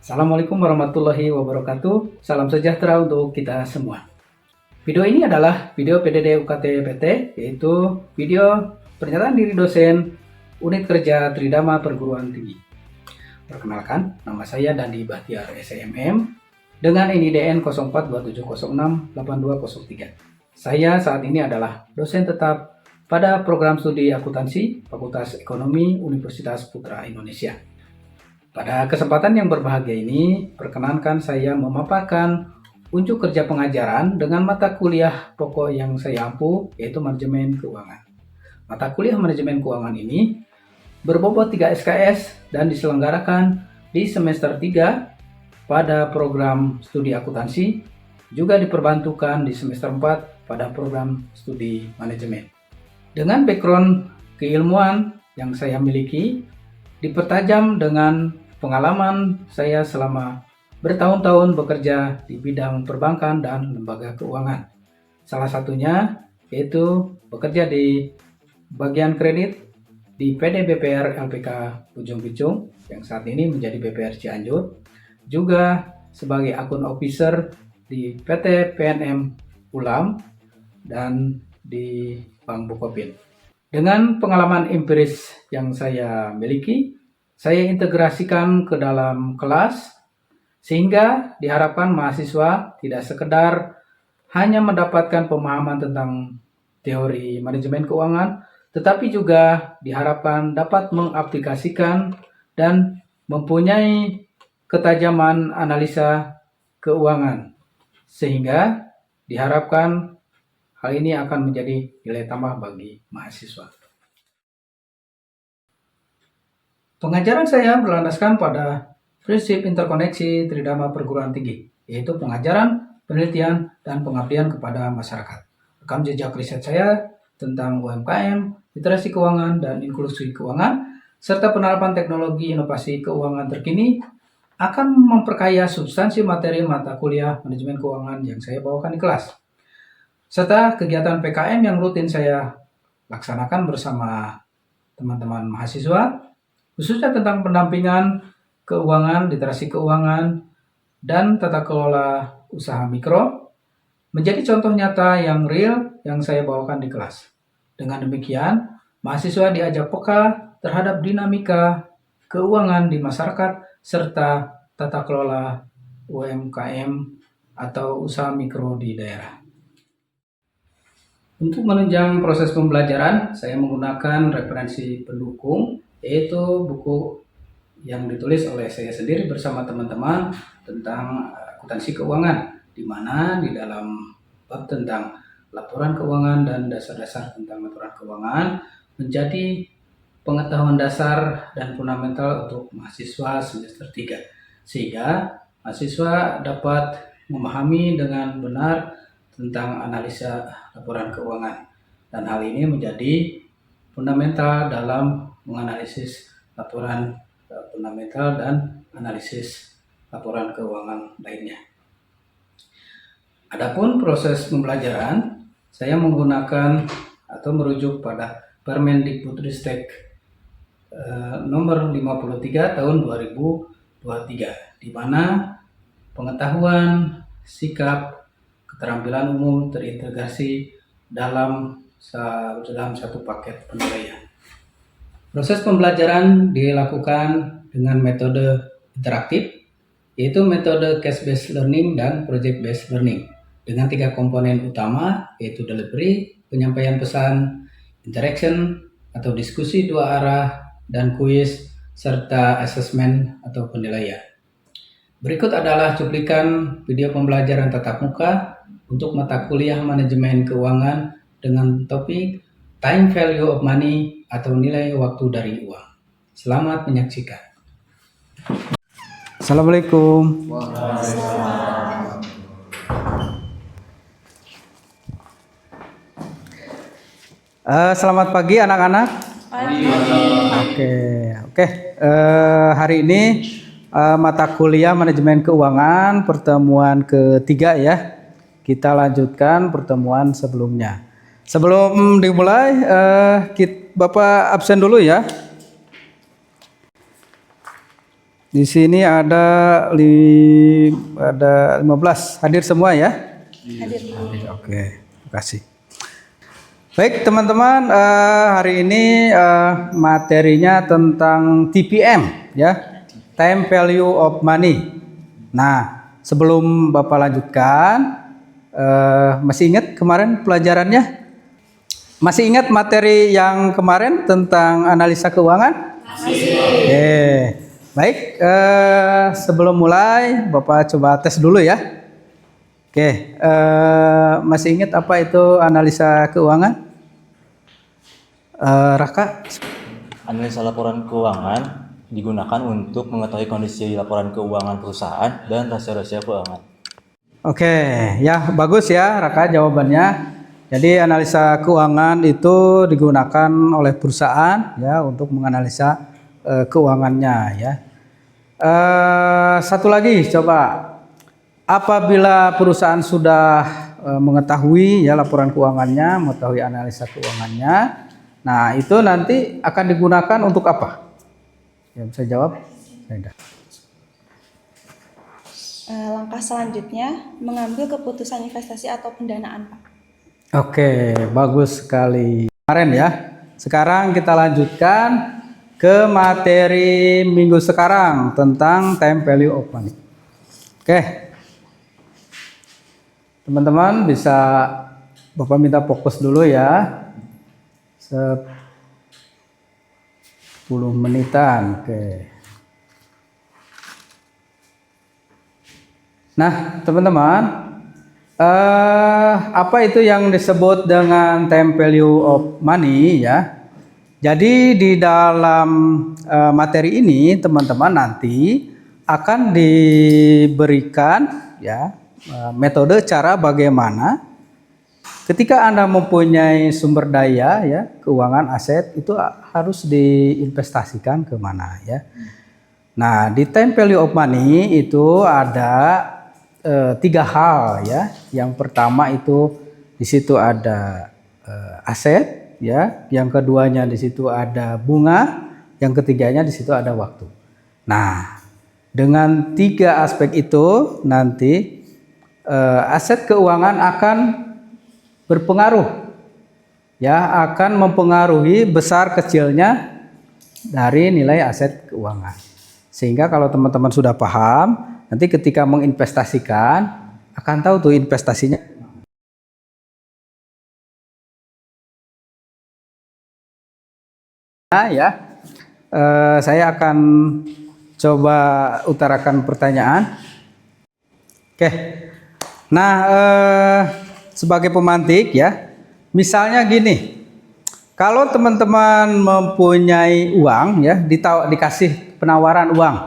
Assalamualaikum warahmatullahi wabarakatuh. Salam sejahtera untuk kita semua. Video ini adalah video PDD UKT PT, yaitu video pernyataan diri dosen Unit Kerja Tridama Perguruan Tinggi. Perkenalkan, nama saya Dandi Bahtiar SMM dengan NIDN 0427068203. Saya saat ini adalah dosen tetap pada program studi akuntansi Fakultas Ekonomi Universitas Putra Indonesia. Pada kesempatan yang berbahagia ini, perkenankan saya memaparkan unjuk kerja pengajaran dengan mata kuliah pokok yang saya ampu, yaitu Manajemen Keuangan. Mata kuliah Manajemen Keuangan ini berbobot 3 SKS dan diselenggarakan di semester 3 pada program studi akuntansi, juga diperbantukan di semester 4 pada program studi manajemen. Dengan background keilmuan yang saya miliki, dipertajam dengan pengalaman saya selama bertahun-tahun bekerja di bidang perbankan dan lembaga keuangan. Salah satunya yaitu bekerja di bagian kredit di PD BPR LPK Ujung Pitung yang saat ini menjadi BPR Cianjur, juga sebagai akun officer di PT PNM Ulam dan di Bank Bukopin. Dengan pengalaman empiris yang saya miliki, saya integrasikan ke dalam kelas sehingga diharapkan mahasiswa tidak sekedar hanya mendapatkan pemahaman tentang teori manajemen keuangan, tetapi juga diharapkan dapat mengaplikasikan dan mempunyai ketajaman analisa keuangan, sehingga diharapkan hal ini akan menjadi nilai tambah bagi mahasiswa. Pengajaran saya berlandaskan pada prinsip interkoneksi Tridama Perguruan Tinggi, yaitu pengajaran, penelitian, dan pengabdian kepada masyarakat. Rekam jejak riset saya tentang UMKM, literasi keuangan, dan inklusi keuangan, serta penerapan teknologi inovasi keuangan terkini akan memperkaya substansi materi mata kuliah manajemen keuangan yang saya bawakan di kelas, serta kegiatan PKM yang rutin saya laksanakan bersama teman-teman mahasiswa, khususnya tentang pendampingan keuangan, literasi keuangan, dan tata kelola usaha mikro, menjadi contoh nyata yang real yang saya bawakan di kelas. Dengan demikian, mahasiswa diajak peka terhadap dinamika keuangan di masyarakat serta tata kelola UMKM atau usaha mikro di daerah. Untuk menunjang proses pembelajaran, saya menggunakan referensi pendukung, yaitu buku yang ditulis oleh saya sendiri bersama teman-teman tentang akuntansi keuangan, di mana di dalam bab tentang laporan keuangan dan dasar-dasar tentang laporan keuangan menjadi pengetahuan dasar dan fundamental untuk mahasiswa semester 3, sehingga mahasiswa dapat memahami dengan benar tentang analisa laporan keuangan, dan hal ini menjadi fundamental dalam menganalisis laporan fundamental dan analisis laporan keuangan lainnya. Adapun proses pembelajaran, saya menggunakan atau merujuk pada Permendikbudristek nomor 53 tahun 2023, di mana pengetahuan, sikap, keterampilan umum terintegrasi dalam satu paket penilaian. Proses pembelajaran dilakukan dengan metode interaktif, yaitu metode case-based learning dan project-based learning, dengan 3 komponen utama, yaitu delivery, penyampaian pesan, interaction atau diskusi 2 arah, dan kuis, serta assessment atau penilaian. Berikut adalah cuplikan video pembelajaran tatap muka untuk mata kuliah manajemen keuangan dengan topik Time Value of Money atau nilai waktu dari uang. Selamat menyaksikan. Assalamualaikum. Selamat pagi anak-anak. Oke. Hari ini mata kuliah manajemen keuangan pertemuan ketiga ya. Kita lanjutkan pertemuan sebelumnya. Sebelum dimulai, Bapak absen dulu ya. Di sini ada 15. Hadir semua ya? Hadir. Oke, terima kasih. Baik teman-teman, hari ini materinya tentang TPM ya, Time Value of Money. Nah, sebelum Bapak lanjutkan, masih ingat kemarin pelajarannya? Masih ingat materi yang kemarin tentang analisa keuangan? Masih. Oke. Baik, sebelum mulai Bapak coba tes dulu ya. Oke, masih ingat apa itu analisa keuangan? Raka? Analisa laporan keuangan digunakan untuk mengetahui kondisi laporan keuangan perusahaan dan rasio-rasio keuangan. Oke, ya bagus ya Raka jawabannya. Jadi analisa keuangan itu digunakan oleh perusahaan ya untuk menganalisa keuangannya ya. Satu lagi coba, apabila perusahaan sudah mengetahui ya laporan keuangannya, mengetahui analisa keuangannya, nah itu nanti akan digunakan untuk apa? Ya bisa jawab? Langkah selanjutnya mengambil keputusan investasi atau pendanaan, Pak. Oke, bagus sekali. Kemarin ya. Sekarang kita lanjutkan ke materi minggu sekarang tentang time value of money. Oke. Teman-teman bisa Bapak minta fokus dulu ya. 10 menitan. Oke. Nah, teman-teman, apa itu yang disebut dengan time value of money ya? Jadi di dalam materi ini teman-teman nanti akan diberikan ya metode cara bagaimana ketika Anda mempunyai sumber daya ya keuangan aset itu harus diinvestasikan ke mana ya. Nah, di time value of money itu ada 3 hal ya. Yang pertama itu di situ ada aset ya, yang keduanya di situ ada bunga, yang ketiganya di situ ada waktu. Nah, dengan 3 aspek itu nanti aset keuangan akan berpengaruh ya, akan mempengaruhi besar kecilnya dari nilai aset keuangan. Sehingga kalau teman-teman sudah paham, nanti ketika menginvestasikan akan tahu tuh investasinya. Ya, saya akan coba utarakan pertanyaan. Oke, nah sebagai pemantik ya, misalnya gini, kalau teman-teman mempunyai uang ya, dikasih penawaran uang,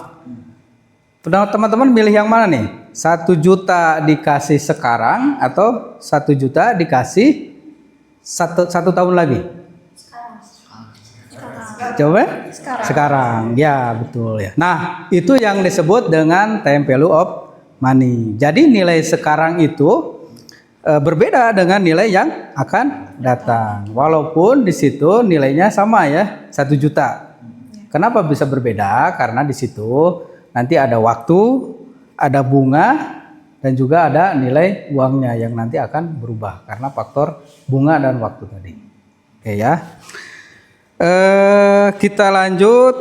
teman-teman milih yang mana nih? 1 juta dikasih sekarang atau 1 juta dikasih satu tahun lagi? Coba? Sekarang. Ya, betul ya. Nah, itu yang disebut dengan time value of money. Jadi nilai sekarang itu berbeda dengan nilai yang akan datang. Walaupun di situ nilainya sama ya, 1 juta. Kenapa bisa berbeda? Karena di situ nanti ada waktu, ada bunga, dan juga ada nilai uangnya yang nanti akan berubah karena faktor bunga dan waktu tadi. Oke ya. Kita lanjut.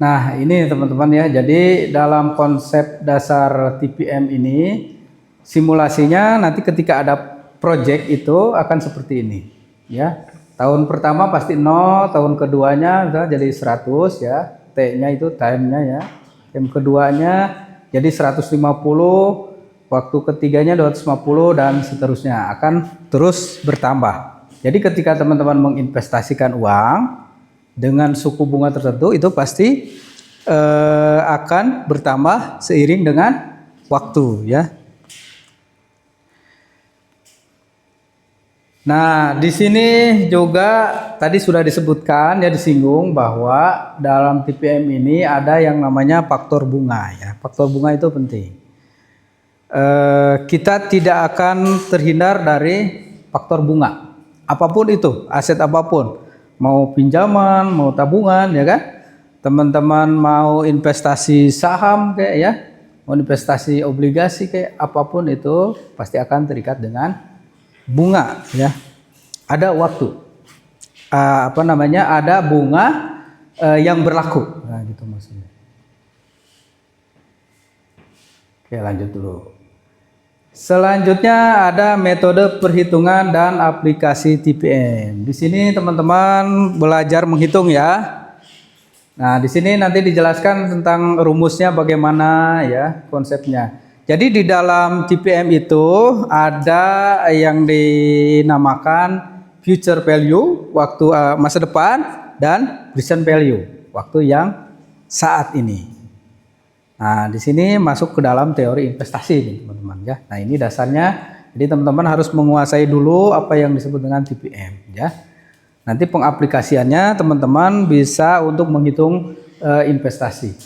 Nah ini teman-teman ya, jadi dalam konsep dasar TPM ini simulasinya nanti ketika ada project itu akan seperti ini ya. Tahun pertama pasti 0, tahun keduanya jadi 100 ya, T-nya itu time-nya ya. Yang keduanya jadi 150, waktu ketiganya 250 dan seterusnya akan terus bertambah. Jadi ketika teman-teman menginvestasikan uang dengan suku bunga tertentu itu pasti akan bertambah seiring dengan waktu ya. Nah, di sini juga tadi sudah disebutkan ya, disinggung bahwa dalam TPM ini ada yang namanya faktor bunga ya. Faktor bunga itu penting. Kita tidak akan terhindar dari faktor bunga. Apapun itu, aset apapun. mau pinjaman, mau tabungan, ya kan? Teman-teman mau investasi saham kayak ya, mau investasi obligasi kayak apapun itu pasti akan terikat dengan bunga, ya. Ada waktu, ada bunga yang berlaku, nah gitu maksudnya. Oke, lanjut dulu. Selanjutnya ada metode perhitungan dan aplikasi TPM. Di sini teman-teman belajar menghitung ya. Nah, di sini nanti dijelaskan tentang rumusnya bagaimana ya konsepnya. Jadi di dalam TPM itu ada yang dinamakan future value, waktu masa depan, dan present value, waktu yang saat ini. Nah, di sini masuk ke dalam teori investasi nih, teman-teman ya. Nah, ini dasarnya. Jadi teman-teman harus menguasai dulu apa yang disebut dengan TPM ya. Nanti pengaplikasiannya teman-teman bisa untuk menghitung investasi.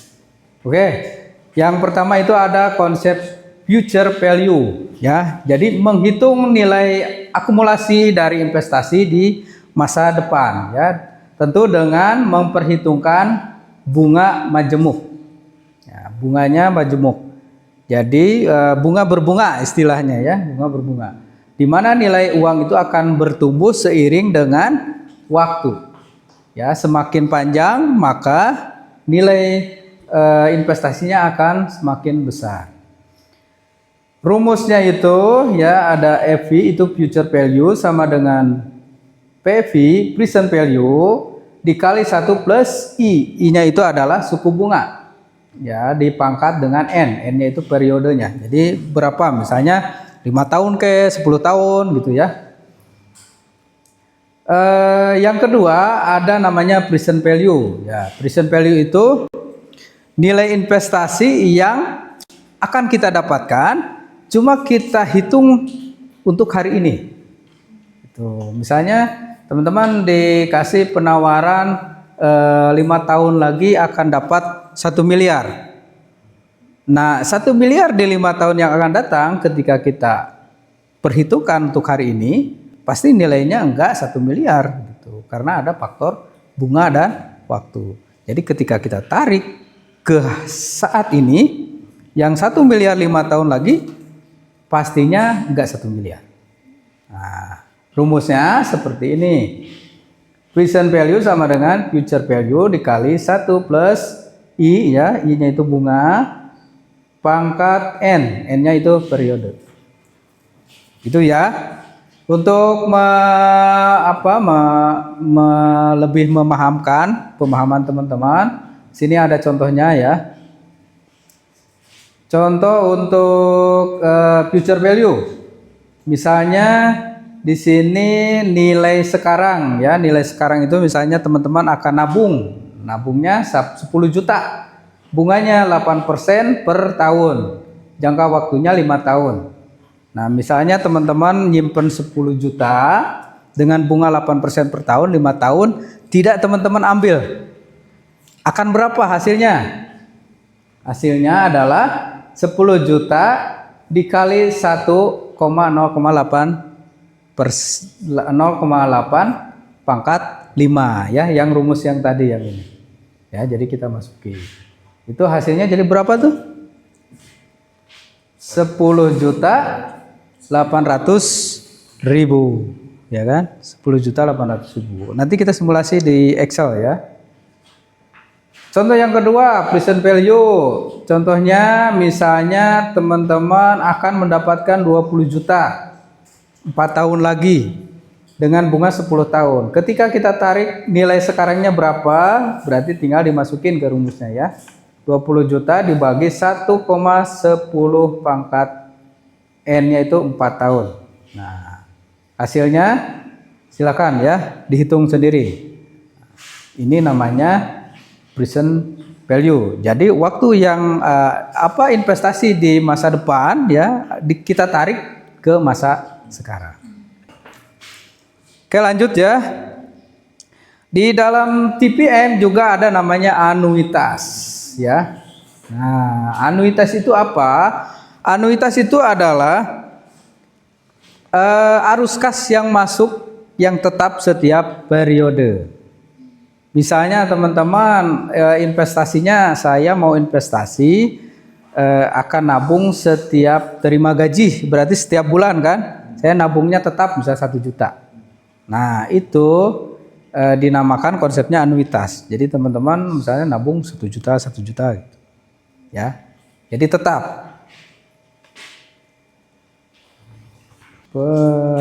Oke. Yang pertama itu ada konsep future value ya. Jadi menghitung nilai akumulasi dari investasi di masa depan ya. Tentu dengan memperhitungkan bunga majemuk. Bunganya majemuk. Jadi bunga berbunga istilahnya ya, bunga berbunga. Di mana nilai uang itu akan bertumbuh seiring dengan waktu. Ya, semakin panjang maka nilai investasinya akan semakin besar. Rumusnya itu ya ada FV itu future value sama dengan PV present value dikali 1 plus I. I-nya itu adalah suku bunga. Ya, dipangkat dengan N-nya itu periodenya. Jadi berapa? Misalnya 5 tahun ke 10 tahun gitu ya. Yang kedua ada namanya present value. Ya, present value itu nilai investasi yang akan kita dapatkan cuma kita hitung untuk hari ini. Itu. Misalnya teman-teman dikasih penawaran 5 tahun lagi akan dapat 1 miliar. Nah, 1 miliar di 5 tahun yang akan datang ketika kita perhitungkan untuk hari ini, pasti nilainya enggak 1 miliar gitu. Karena ada faktor bunga dan waktu. Jadi ketika kita tarik ke saat ini, yang 1 miliar 5 tahun lagi pastinya enggak 1 miliar. Nah, rumusnya seperti ini. Present value sama dengan future value dikali 1 plus I ya, I-nya itu bunga, pangkat N-nya itu periode. Itu ya. Untuk lebih memahamkan pemahaman teman-teman, sini ada contohnya ya. Contoh untuk future value. Misalnya di sini nilai sekarang ya, nilai sekarang itu misalnya teman-teman akan nabungnya 10 juta, bunganya 8% per tahun, jangka waktunya 5 tahun. Nah, misalnya teman-teman nyimpen 10 juta dengan bunga 8% per tahun 5 tahun, tidak teman-teman ambil, akan berapa hasilnya? Hasilnya adalah 10 juta dikali 1,08 per 0,8 pangkat 5 ya, yang rumus yang tadi yang ini. Ya, jadi kita masukin. Itu hasilnya jadi berapa tuh? 10.800.000 ya kan? 10.800.000. Nanti kita simulasi di Excel ya. Contoh yang kedua, present value. Contohnya misalnya teman-teman akan mendapatkan 20 juta 4 tahun lagi dengan bunga 10 tahun. Ketika kita tarik nilai sekarangnya berapa, berarti tinggal dimasukin ke rumusnya ya. 20 juta dibagi 1,10 pangkat N-nya itu 4 tahun. Nah, hasilnya silakan ya dihitung sendiri. Ini namanya present value. Jadi waktu yang investasi di masa depan ya kita tarik ke masa sekarang. Oke, lanjut ya. Di dalam TPM juga ada namanya anuitas ya. Nah, anuitas itu apa? Anuitas itu adalah arus kas yang masuk yang tetap setiap periode. Misalnya teman-teman investasinya saya mau investasi akan nabung setiap terima gaji, berarti setiap bulan kan saya nabungnya tetap bisa 1 juta. Nah itu dinamakan konsepnya anuitas. Jadi teman-teman misalnya nabung 1 juta gitu. Ya, jadi tetap.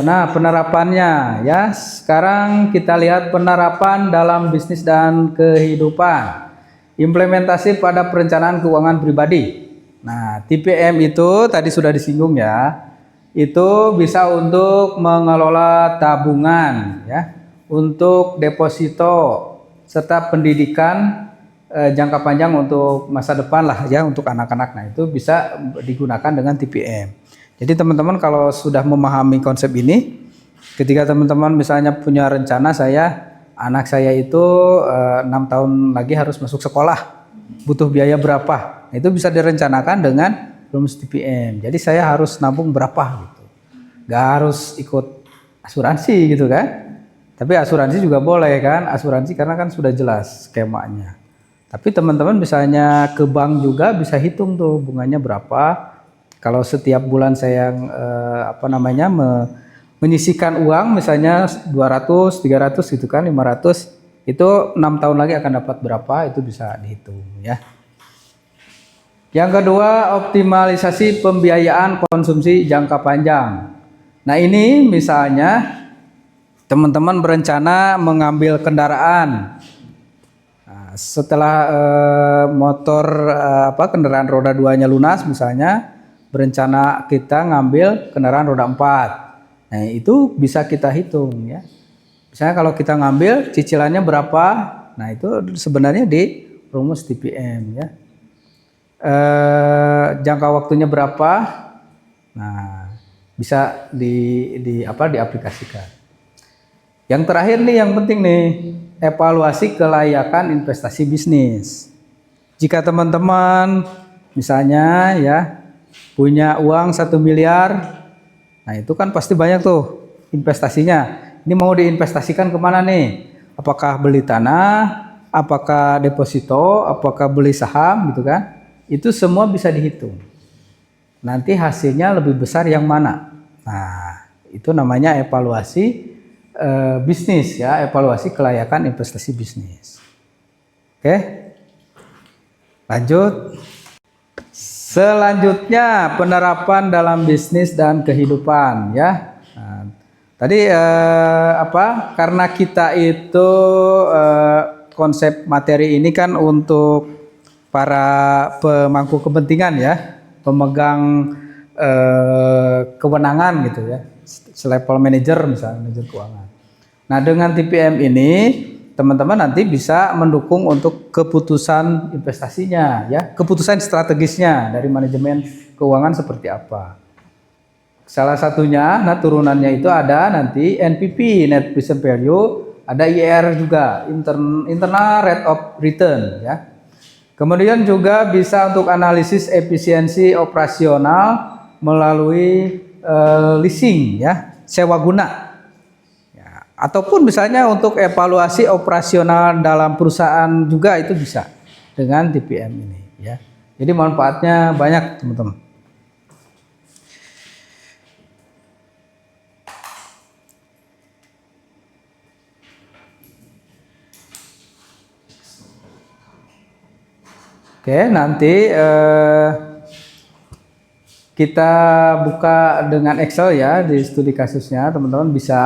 Nah, penerapannya ya. Sekarang kita lihat penerapan dalam bisnis dan kehidupan. Implementasi pada perencanaan keuangan pribadi. Nah, TPM itu tadi sudah disinggung ya. Itu bisa untuk mengelola tabungan ya, untuk deposito serta pendidikan jangka panjang untuk masa depan lah ya, untuk anak-anak. Nah, itu bisa digunakan dengan TPM. Jadi teman-teman kalau sudah memahami konsep ini, ketika teman-teman misalnya punya rencana anak saya itu 6 tahun lagi harus masuk sekolah, butuh biaya berapa, itu bisa direncanakan dengan rumus TPM. Jadi saya harus nabung berapa gitu, gak harus ikut asuransi gitu kan. Tapi asuransi juga boleh kan, asuransi karena kan sudah jelas skemanya. Tapi teman-teman misalnya ke bank juga bisa hitung tuh bunganya berapa. Kalau setiap bulan saya menyisihkan uang misalnya 200, 300 gitu kan, 500, itu 6 tahun lagi akan dapat berapa, itu bisa dihitung ya. Yang kedua, optimalisasi pembiayaan konsumsi jangka panjang. Nah ini misalnya teman-teman berencana mengambil kendaraan. Nah, setelah kendaraan roda 2-nya lunas misalnya, berencana kita ngambil kendaraan roda 4. Nah itu bisa kita hitung ya. Misalnya kalau kita ngambil cicilannya berapa, nah itu sebenarnya di rumus TPM ya. Jangka waktunya berapa, nah bisa diaplikasikan. Yang terakhir nih yang penting nih, evaluasi kelayakan investasi bisnis. Jika teman-teman misalnya ya punya uang 1 miliar, nah itu kan pasti banyak tuh investasinya. Ini mau diinvestasikan kemana nih? Apakah beli tanah, apakah deposito, apakah beli saham gitu kan? Itu semua bisa dihitung. Nanti hasilnya lebih besar yang mana? Nah itu namanya evaluasi bisnis ya, evaluasi kelayakan investasi bisnis. Oke, lanjut. Selanjutnya penerapan dalam bisnis dan kehidupan ya. Nah, tadi karena kita itu konsep materi ini kan untuk para pemangku kepentingan ya, pemegang kewenangan gitu ya, selevel manajer misalnya, manajer keuangan. Nah dengan TPM ini teman-teman nanti bisa mendukung untuk keputusan investasinya ya, keputusan strategisnya dari manajemen keuangan seperti apa. Salah satunya, nah turunannya itu ada nanti NPV, Net Present Value, ada IRR juga, Internal Rate of Return ya. Kemudian juga bisa untuk analisis efisiensi operasional melalui leasing ya, sewa guna. Ataupun misalnya untuk evaluasi operasional dalam perusahaan juga itu bisa dengan TPM ini ya. Jadi manfaatnya banyak teman-teman. Oke, nanti kita buka dengan Excel ya di studi kasusnya, teman-teman bisa.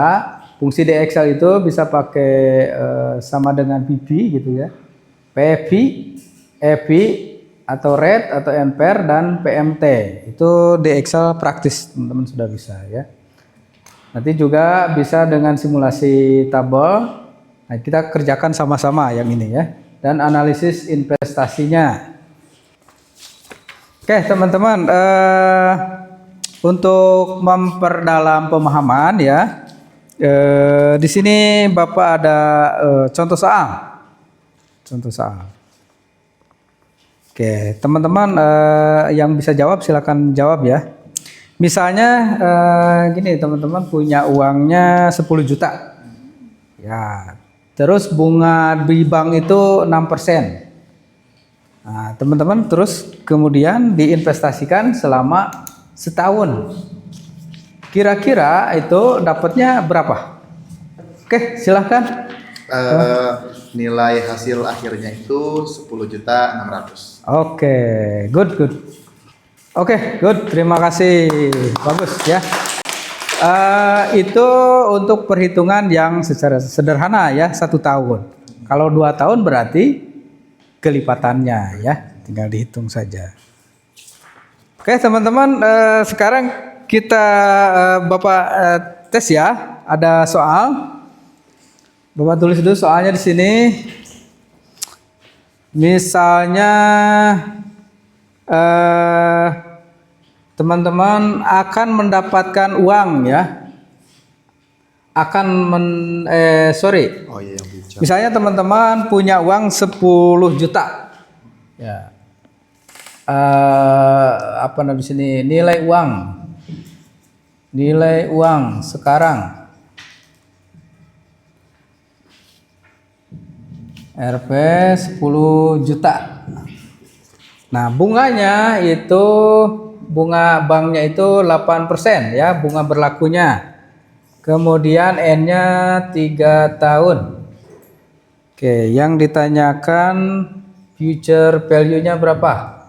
Fungsi di Excel itu bisa pakai sama dengan PV gitu ya, PV, EV, atau rate atau ampere dan PMT. Itu di Excel praktis teman-teman sudah bisa ya. Nanti juga bisa dengan simulasi tabel. Nah, kita kerjakan sama-sama yang ini ya, dan analisis investasinya. Oke teman-teman, untuk memperdalam pemahaman ya. Di sini Bapak ada contoh soal. Oke, teman-teman yang bisa jawab silakan jawab ya. Misalnya gini, teman-teman punya uangnya 10 juta. Ya, Terus bunga di bank itu 6%. Nah, teman-teman terus kemudian diinvestasikan selama setahun. Kira-kira itu dapatnya berapa? Oke, silahkan. Nilai hasil akhirnya itu 10.600.000. Oke, good. Oke, good. Terima kasih. Bagus ya. Itu untuk perhitungan yang secara sederhana ya, 1 tahun. Kalau 2 tahun berarti kelipatannya ya, tinggal dihitung saja. Oke teman-teman, sekarang kita Bapak tes ya. Ada soal. Bapak tulis dulu soalnya di sini. Misalnya teman-teman akan mendapatkan uang ya. Oh iya, yang bicara. Misalnya teman-teman punya uang 10 juta. Ya. Apa namanya di sini? Nilai uang sekarang Rp 10 juta. Nah, bunganya itu bunga banknya itu 8% ya, bunga berlakunya. Kemudian N-nya 3 tahun. Oke, yang ditanyakan future value-nya berapa?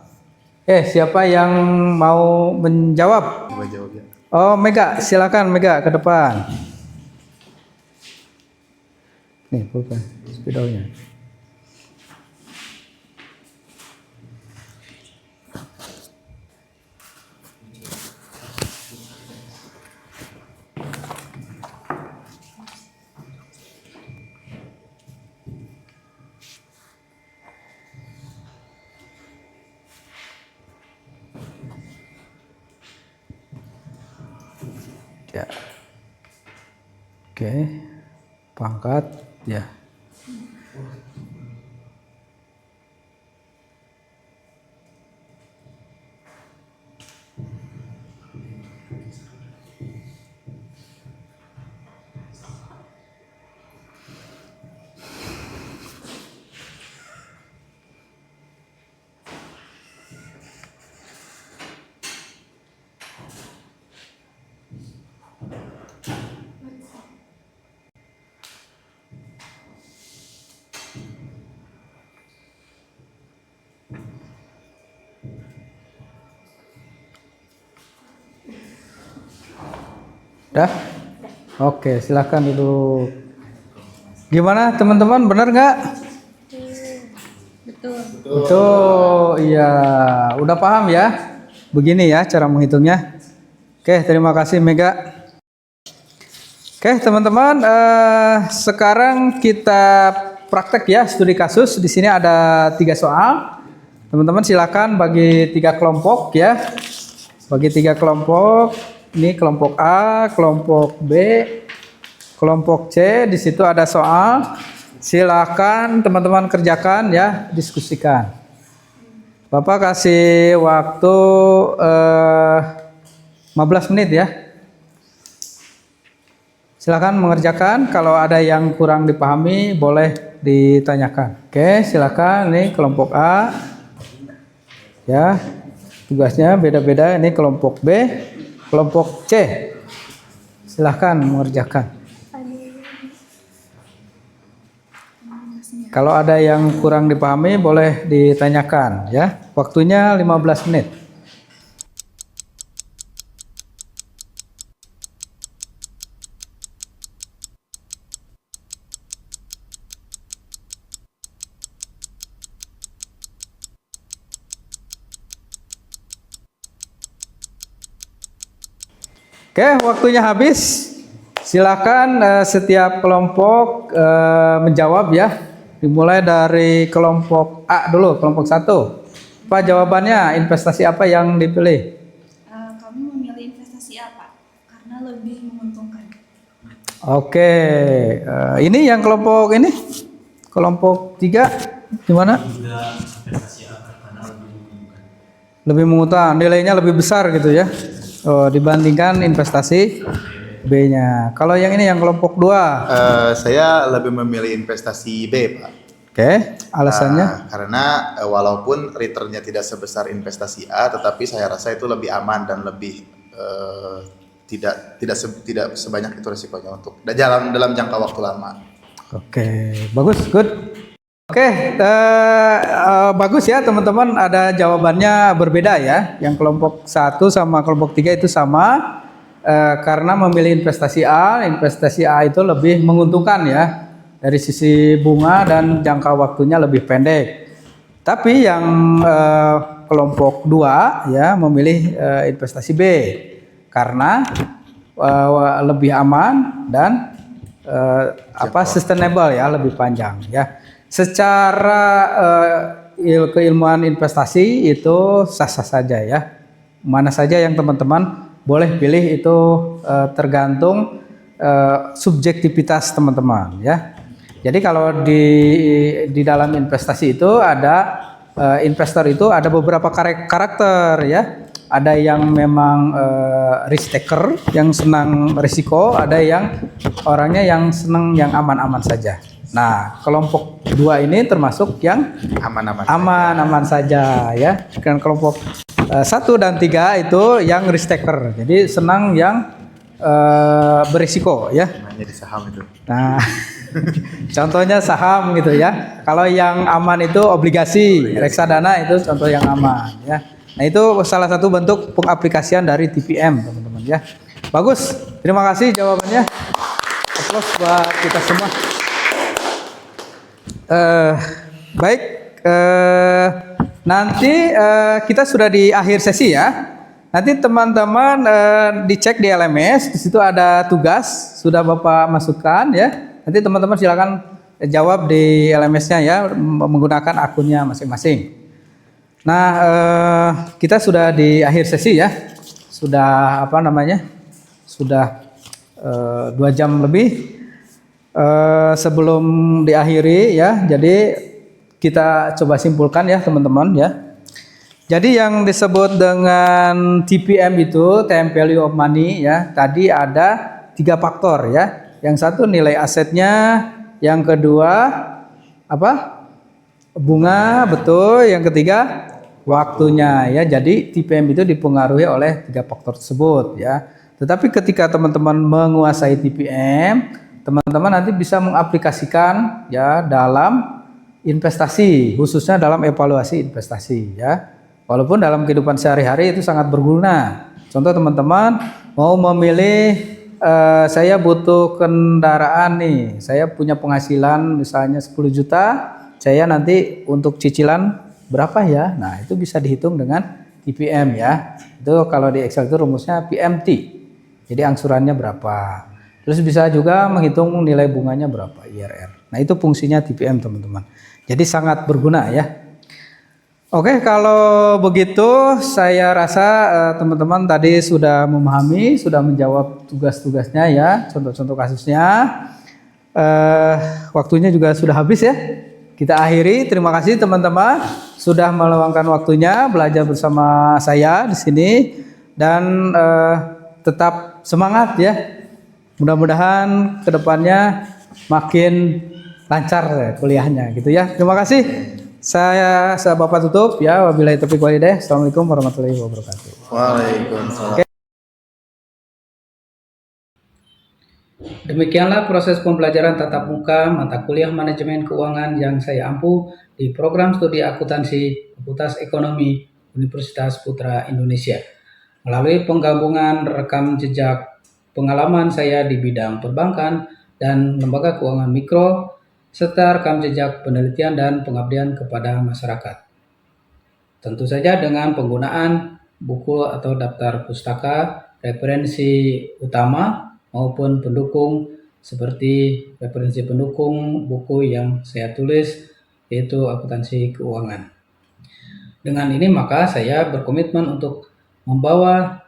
Siapa yang mau menjawab? Coba jawab ya. Oh, Mega, silakan Mega ke depan. Nih, bukan spidolnya. Ya. Oke. Pangkat ya. Dah? Oke, silakan duduk. Gimana teman-teman, benar nggak? Betul, iya. Udah paham ya? Begini ya cara menghitungnya. Oke, terima kasih Mega. Oke teman-teman, sekarang kita praktek ya studi kasus. Di sini ada 3 soal. Teman-teman silakan bagi 3 kelompok ya. Bagi 3 kelompok. Ini kelompok A, kelompok B, kelompok C. Di situ ada soal. Silakan teman-teman kerjakan ya, diskusikan. Bapak kasih waktu 15 menit ya. Silakan mengerjakan. Kalau ada yang kurang dipahami boleh ditanyakan. Oke, silakan. Ini kelompok A. Ya. Tugasnya beda-beda. Ini kelompok B. Kelompok C, silahkan mengerjakan. Kalau ada yang kurang dipahami boleh ditanyakan ya. Waktunya 15 menit. Oke, waktunya habis. Silakan setiap kelompok menjawab ya. Dimulai dari kelompok A dulu, kelompok 1. Apa jawabannya? Investasi apa yang dipilih? Kami memilih investasi apa? Karena lebih menguntungkan. Oke, ini yang kelompok ini? Kelompok 3 gimana? Lebih menguntungkan, nilainya lebih besar gitu ya. Dibandingkan investasi B-nya. Kalau yang ini yang kelompok 2. Saya lebih memilih investasi B, Pak. Oke, alasannya? Karena walaupun returnnya tidak sebesar investasi A, tetapi saya rasa itu lebih aman dan lebih tidak sebanyak itu risikonya untuk dalam jangka waktu lama. Oke, bagus, good. Oke, bagus ya teman-teman, ada jawabannya berbeda ya. Yang kelompok 1 sama kelompok 3 itu sama, karena memilih investasi A itu lebih menguntungkan ya. Dari sisi bunga dan jangka waktunya lebih pendek. Tapi yang kelompok 2 ya memilih investasi B karena lebih aman dan sustainable ya, lebih panjang ya. Secara keilmuan investasi itu sah-sah saja ya. Mana saja yang teman-teman boleh pilih itu tergantung subjektivitas teman-teman ya. Jadi kalau di dalam investasi itu ada investor itu ada beberapa karakter ya. Ada yang memang risk taker, yang senang risiko, ada yang orangnya yang senang yang aman-aman saja. Nah, kelompok 2 ini termasuk yang aman-aman saja ya. Dan kelompok 1 dan 3 itu yang risk taker. Jadi senang yang berisiko ya. Namanya di saham itu. Nah, contohnya saham gitu ya. Kalau yang aman itu obligasi, reksadana itu contoh yang aman ya. Nah, itu salah satu bentuk pengaplikasian dari TPM, teman-teman ya. Bagus. Terima kasih jawabannya. Aplaus buat kita semua. Baik, nanti kita sudah di akhir sesi ya. Nanti teman-teman dicek di LMS, di situ ada tugas sudah Bapak masukkan ya. Nanti teman-teman silakan jawab di LMS-nya ya menggunakan akunnya masing-masing. Nah, kita sudah di akhir sesi ya. Sudah Sudah 2 jam lebih. Sebelum diakhiri ya. Jadi kita coba simpulkan ya teman-teman ya. Jadi yang disebut dengan TPM itu time value of money ya, tadi ada 3 faktor ya. Yang satu nilai asetnya, yang kedua bunga, betul, yang ketiga waktunya ya. Jadi TPM itu dipengaruhi oleh 3 faktor tersebut ya. Tetapi ketika teman-teman menguasai TPM, teman-teman nanti bisa mengaplikasikan ya dalam investasi, khususnya dalam evaluasi investasi ya. Walaupun dalam kehidupan sehari-hari itu sangat berguna. Contoh teman-teman mau memilih, saya butuh kendaraan nih, saya punya penghasilan misalnya 10 juta, saya nanti untuk cicilan berapa ya? Nah, itu bisa dihitung dengan TPM ya. Itu kalau di Excel itu rumusnya PMT. Jadi angsurannya berapa. Terus bisa juga menghitung nilai bunganya berapa, IRR. Nah, itu fungsinya TPM teman-teman. Jadi sangat berguna ya. Oke, kalau begitu saya rasa teman-teman tadi sudah memahami, sudah menjawab tugas-tugasnya ya, contoh-contoh kasusnya. Waktunya juga sudah habis ya. Kita akhiri. Terima kasih teman-teman sudah meluangkan waktunya belajar bersama saya di sini dan tetap semangat ya. Mudah-mudahan kedepannya makin lancar kuliahnya gitu ya. Terima kasih. Saya Bapak tutup ya. Wabillahi taufiq wal hidayah. Assalamualaikum warahmatullahi wabarakatuh. Waalaikumsalam. Demikianlah proses pembelajaran tatap muka mata kuliah manajemen keuangan yang saya ampu di program studi akuntansi Fakultas Ekonomi Universitas Putra Indonesia. Melalui penggabungan rekam jejak pengalaman saya di bidang perbankan dan lembaga keuangan mikro, serta rekam jejak penelitian dan pengabdian kepada masyarakat. Tentu saja dengan penggunaan buku atau daftar pustaka, referensi utama maupun pendukung seperti referensi pendukung buku yang saya tulis yaitu akuntansi keuangan. Dengan ini maka saya berkomitmen untuk membawa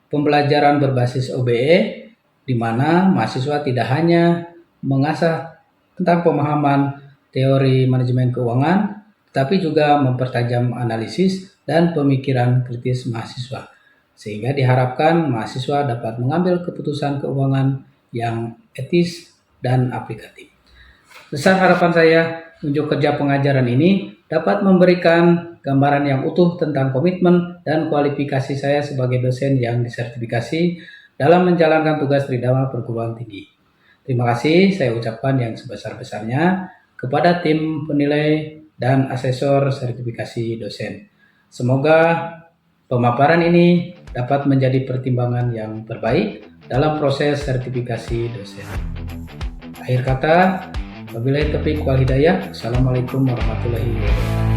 pembelajaran berbasis OBE di mana mahasiswa tidak hanya mengasah tentang pemahaman teori manajemen keuangan, tapi juga mempertajam analisis dan pemikiran kritis mahasiswa. sehingga diharapkan mahasiswa dapat mengambil keputusan keuangan yang etis dan aplikatif. Besar harapan saya, unjuk kerja pengajaran ini dapat memberikan gambaran yang utuh tentang komitmen dan kualifikasi saya sebagai dosen yang disertifikasi dalam menjalankan tugas Tridharma perguruan tinggi. Terima kasih saya ucapkan yang sebesar-besarnya kepada tim penilai dan asesor sertifikasi dosen. Semoga pemaparan ini dapat menjadi pertimbangan yang terbaik dalam proses sertifikasi dosen. Akhir kata, wabillahi taufiq wal hidayah. Assalamualaikum warahmatullahi wabarakatuh.